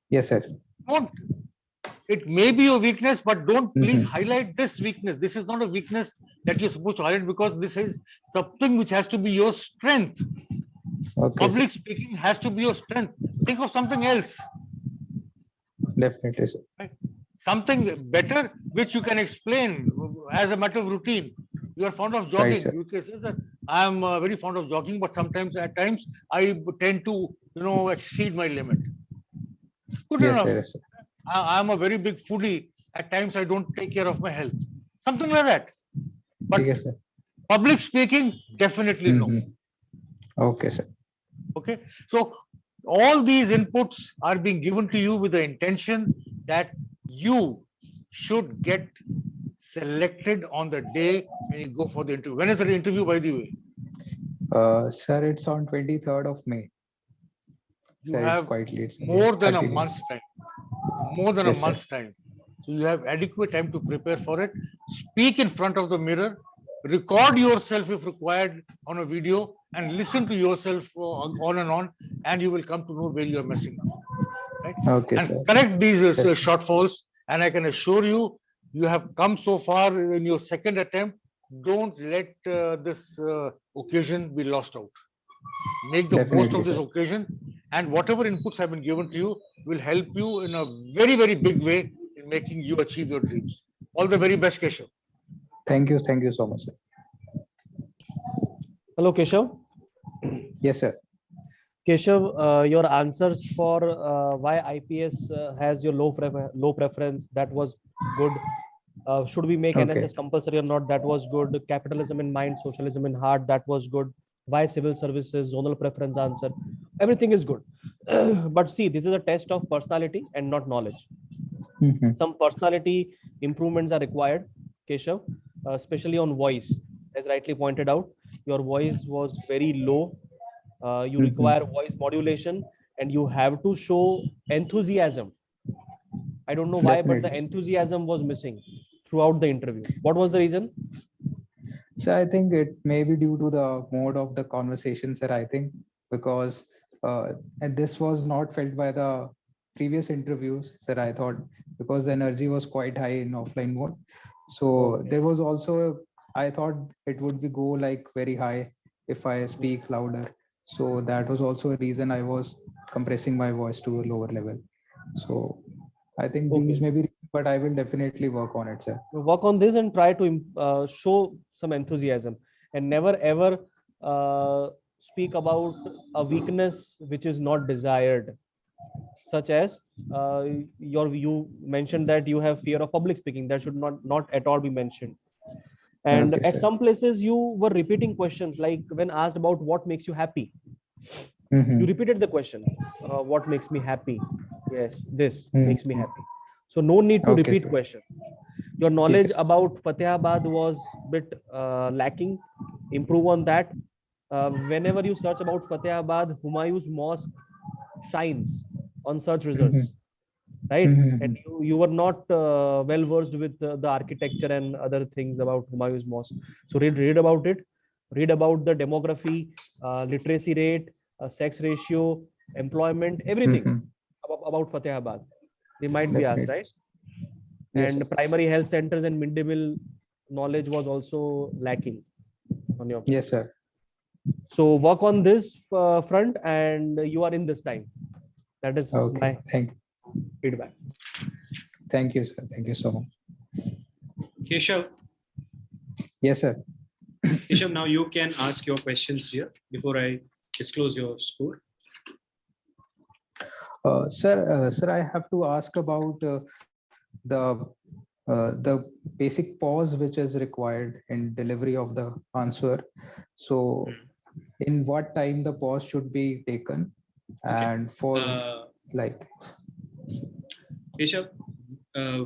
S1: Yes, sir.
S3: Don't. It may be a weakness, but don't please highlight this weakness. This is not a weakness that you're supposed to highlight because this is something which has to be your strength. Public speaking has to be your strength. Think of something else.
S1: Definitely, sir.
S3: Right? Something better which you can explain as a matter of routine. You are fond of jogging. You can say that I am very fond of jogging, but sometimes at times I tend to, exceed my limit. Good enough.
S1: Yes, sir.
S3: I am a very big foodie. At times I don't take care of my health. Something like that. But public speaking, definitely no.
S1: Okay, sir.
S3: Okay. So all these inputs are being given to you with the intention that you should get selected on the day when you go for the interview? When is the interview, by the way?
S1: Sir, it's on 23rd of May.
S3: You
S1: Sir, it's
S3: have
S1: quite late. Sir.
S3: more than a
S1: 30 days.
S3: month's time. More than
S1: Yes,
S3: a
S1: sir.
S3: month's time. So you have adequate time to prepare for it. Speak in front of the mirror. Record yourself if required on a video and listen to yourself on and on, and you will come to know where you are messing up. Right?
S1: Okay,
S3: And
S1: sir.
S3: correct these
S1: Yes.
S3: shortfalls. And I can assure you, you have come so far in your second attempt. Don't let this occasion be lost out. Make the most
S1: Definitely,
S3: of this
S1: sir.
S3: occasion, and whatever inputs have been given to you will help you in a very, very big way in making you achieve your dreams. All the very best, Keshav.
S1: Thank you. Thank you so much, sir.
S4: Hello, Keshav.
S1: Yes, sir.
S4: Keshav, your answers for why IPS has your low preference, that was good. Should we make
S1: Okay.
S4: NSS compulsory or not? That was good. Capitalism in mind, socialism in heart, that was good. Why civil services, zonal preference answer, everything is good. But see, this is a test of personality and not knowledge.
S1: Mhm.
S4: Some personality improvements are required, Keshav, especially on voice. As rightly pointed out, your voice was very low. You
S1: Mhm.
S4: require voice modulation, and you have to show enthusiasm. I don't know why, but the
S1: Definitely.
S4: enthusiasm was missing throughout the interview. What was the reason?
S1: So I think it may be due to the mode of the conversation, sir. I think because and this was not felt by the previous interviews, sir. I thought because the energy was quite high in offline mode. So
S4: Okay.
S1: there was also, I thought it would be go like very high if I speak louder. So that was also a reason I was compressing my voice to a lower level. So I think these
S4: Okay.
S1: may be, but I will definitely work on it, sir.
S4: Work on this and try to show some enthusiasm, and never ever speak about a weakness which is not desired, such as you mentioned that you have fear of public speaking. That should not at all be mentioned. And
S1: Okay,
S4: at
S1: sir.
S4: some places you were repeating questions, like when asked about what makes you happy,
S1: Mhm.
S4: you repeated the question, what makes me happy? Yes, this
S1: Mhm.
S4: makes me happy. So no need to
S1: Okay,
S4: repeat
S1: sir.
S4: question. Your knowledge
S1: Yes.
S4: about Fatehabad was bit lacking. Improve on that. Whenever you search about Fatehabad, Humayun's mosque shines on search results, right?
S1: Mhm.
S4: And you were not well versed with the architecture and other things about Humayun's mosque. So read about it. Read about the demography, literacy rate, sex ratio, employment, everything
S1: Mhm.
S4: about Fatehabad. They might be asked,
S1: Definitely.
S4: right?
S1: Yes,
S4: And
S1: sir.
S4: primary health centers and midday meal knowledge was also lacking on your part.
S1: Yes, sir.
S4: So work on this front, and you are in this time. That is
S1: Okay.
S4: my feedback.
S1: Thank you, sir. Thank you so much.
S2: Keshav,
S1: Yes, sir.
S2: Keshav, now you can ask your questions, dear, before I disclose your score.
S1: Sir, I have to ask about the basic pause which is required in delivery of the answer. So, in what time the pause should be taken,
S2: Okay.
S1: and for like.
S2: Keshav,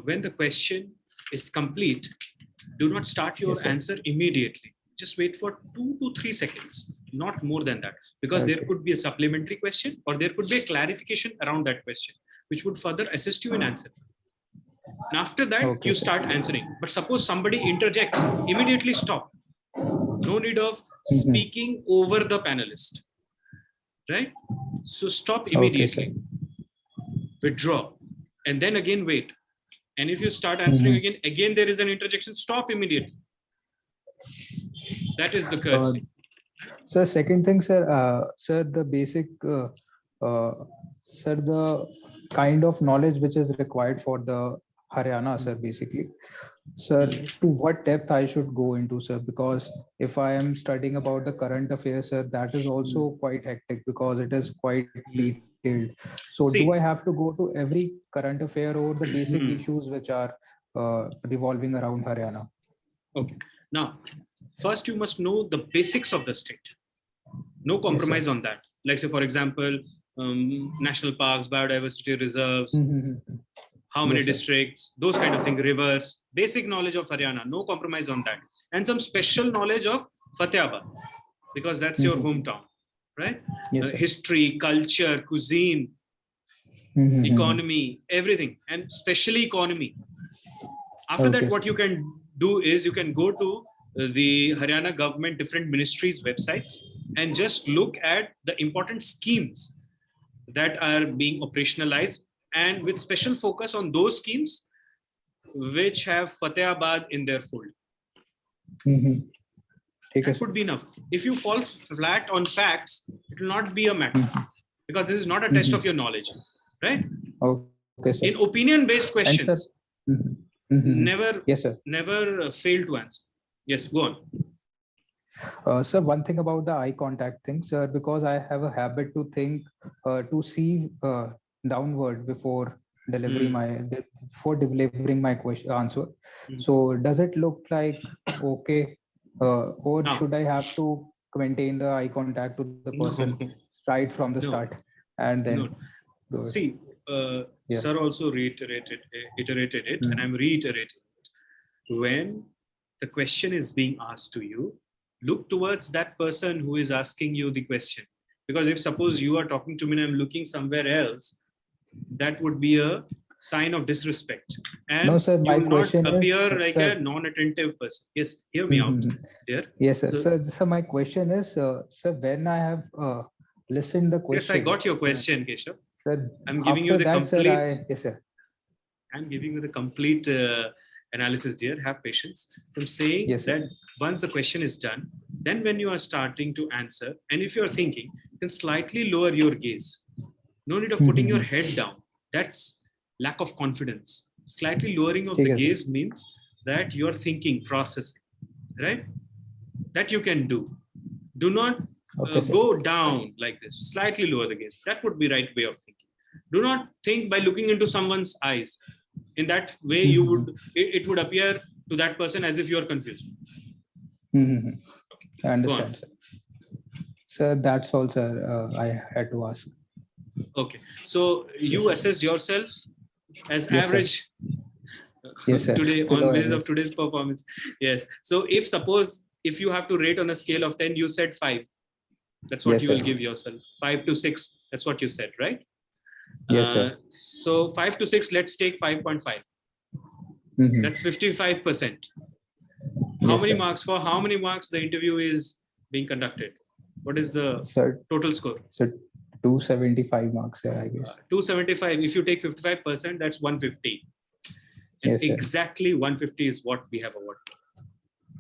S2: when the question is complete, do not start your
S1: Yes, sir.
S2: answer immediately. Just wait for 2 to 3 seconds, not more than that, because there
S1: Okay.
S2: could be a supplementary question or there could be a clarification around that question, which would further assist you in answering. And after that,
S1: Okay,
S2: you
S1: sir.
S2: start answering. But suppose somebody interjects, immediately stop. No need of speaking over the panelist, right? So stop immediately, withdraw, and then again wait. And if you start answering again there is an interjection, stop immediately. That is the courtesy.
S1: So second thing, sir, the basic, sir, the kind of knowledge which is required for the Haryana, sir, basically. Sir, to what depth I should go into, sir? Because if I am studying about the current affairs, sir, that is also quite hectic because it is quite detailed. So do I have to go to every current affair or the basic issues which are revolving around Haryana?
S2: Okay. Now, first you must know the basics of the state. No compromise on that. Like say, for example, national parks, biodiversity reserves, how many
S1: Yes, sir.
S2: districts, those kind of things, rivers, basic knowledge of Haryana, no compromise on that. And some special knowledge of Fatehabad, because that's your hometown, right?
S1: Yes, sir.
S2: History, culture, cuisine, economy, everything, and especially economy. After that,
S1: Okay,
S2: what you can do is you can go to the Haryana government different ministries websites and just look at the important schemes that are being operationalized, and with special focus on those schemes which have Fatehabad in their fold. That would be enough. If you fall flat on facts, it will not be a matter, because this is not a test of your knowledge, right?
S1: Okay, sir.
S2: In opinion-based
S1: And
S2: questions,
S1: sir,
S2: never,
S1: yes, sir.
S2: never fail to answer. Yes, go on.
S1: Sir, one thing about the eye contact thing, sir, because I have a habit to think, to see downward before delivering my question answer. So does it look like okay, or
S2: No.
S1: should I have to maintain the eye contact to the person right from the start, and then do it?
S2: See,
S1: Yeah.
S2: sir also iterated it, and I'm reiterating it. When the question is being asked to you, look towards that person who is asking you the question. Because if suppose you are talking to me and I'm looking somewhere else, that would be a sign of disrespect. And
S1: No, sir, my
S2: you will
S1: question
S2: not
S1: is,
S2: appear like
S1: sir,
S2: a non-attentive person. Yes, hear me out, dear.
S1: Yes, sir.
S2: So-
S1: So my question is, sir, when I have listened the question.
S2: Yes, I got your question, Keshav.
S1: Sir,
S2: I'm giving you
S1: after
S2: the
S1: that, sir,
S2: complete.
S1: yes, sir.
S2: I'm giving you the complete analysis, dear. Have patience. I'm saying
S1: Yes, sir.
S2: that once the question is done, then when you are starting to answer, and if you're thinking, you can slightly lower your gaze. No need of putting your head down. That's lack of confidence. Slightly lowering of the
S1: Yes, sir.
S2: gaze means that you're thinking, processing, right? That you can do. Do not
S1: Okay, sir.
S2: go down like this. Slightly lower the gaze. That would be right way of thinking. Do not think by looking into someone's eyes. In that way, you would it would appear to that person as if you are confused.
S1: I understand, sir. Sir, that's all, sir. I had to ask.
S2: Okay, so you assessed yourself as
S1: Yes,
S2: average
S1: Yes, sir.
S2: today
S1: Below
S2: on basis of
S1: average.
S2: today's performance. Yes. So if suppose if you have to rate on a scale of 10, you said 5. That's what
S1: Yes,
S2: you will
S1: sir.
S2: give yourself. 5 to 6. That's what you said, right?
S1: Yes, sir.
S2: So 5 to 6. Let's take 5.5. That's 55%. How
S1: Yes,
S2: many
S1: sir.
S2: marks? For how many marks the interview is being conducted? What is the
S1: Sir,
S2: total score?
S1: so 275 marks, sir, I guess.
S2: 275. If you take 55%, that's 150. And
S1: Yes, sir.
S2: exactly 150 is what we have awarded.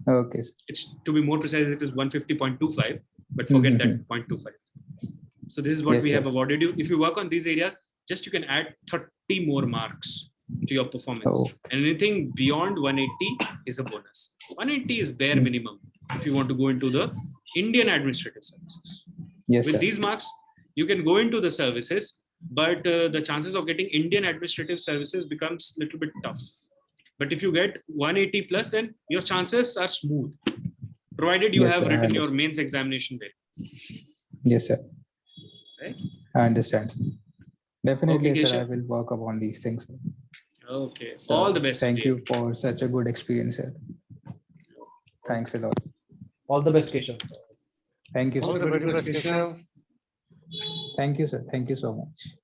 S1: Okay, sir.
S2: It's, to be more precise, it is 150.25, but forget that 0.25. So this is what
S1: Yes,
S2: we have
S1: sir.
S2: awarded you. If you work on these areas, just you can add 30 more marks to your performance.
S1: Oh.
S2: And anything beyond 180 is a bonus. 180 is bare minimum if you want to go into the Indian administrative services.
S1: Yes,
S2: With
S1: sir.
S2: these marks, you can go into the services, but the chances of getting Indian administrative services becomes a little bit tough. But if you get 180 plus, then your chances are smooth, provided you
S1: Yes,
S2: have
S1: sir, I
S2: written your
S1: understand.
S2: mains examination well.
S1: Yes, sir.
S2: Right?
S1: I understand. Definitely,
S2: Okay,
S1: sir. I
S2: Keshav.
S1: will work upon these things.
S2: Okay.
S1: Sir,
S2: All the best.
S1: Thank
S2: dear.
S1: you for such a good experience, sir. Thanks a lot.
S4: All the best, Keshav.
S1: Thank you,
S3: All
S1: sir.
S3: the very best, Keshav.
S1: Thank you, sir. Thank you so much.